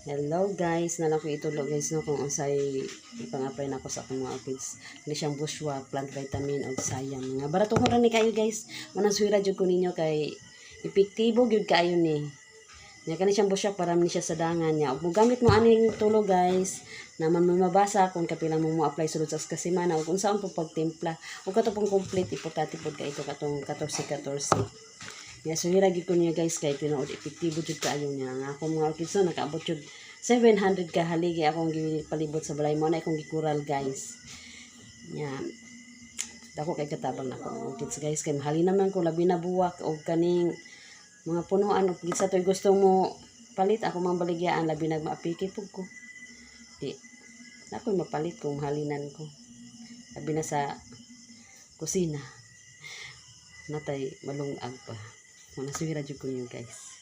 Hello guys, nalang ko itulo guys no kung unsay ipang-apply nako sa akong mga kids. Ni siyang bushwa, plant vitamin og sayang. Nga barato ko ra ni kayo guys. Manang suwira jud ko ninyo kay epektibo gyud kaayo ni. Nya kani siyang bushwa para ni siya sa dangan niya. Ug gamit mo aning tulo guys na man mo mabasa kung kapila mo apply sulod sa kasemana ug unsaon po pagtimpla. Ug kato pong complete importante pud kay ito katong 14-14. Yes, so hira gid ko niya guys kay tinuod epektibo jud kaayo niya. Nga ako mga orchids no nakaabot jud 700 ka haligi akong gipalibot sa balay mo na akong gikural guys. Yan. Dako kay katabang ako orchids guys kay mahali naman ko labi na buwak og kaning mga punuan og gisa toy gusto mo palit ako mang baligyaan labi na maapiki pug ko. Di ako mapalit kung halinan ko. Labi na sa kusina. Natay malungag pa. Manaswira jud ko niyo guys.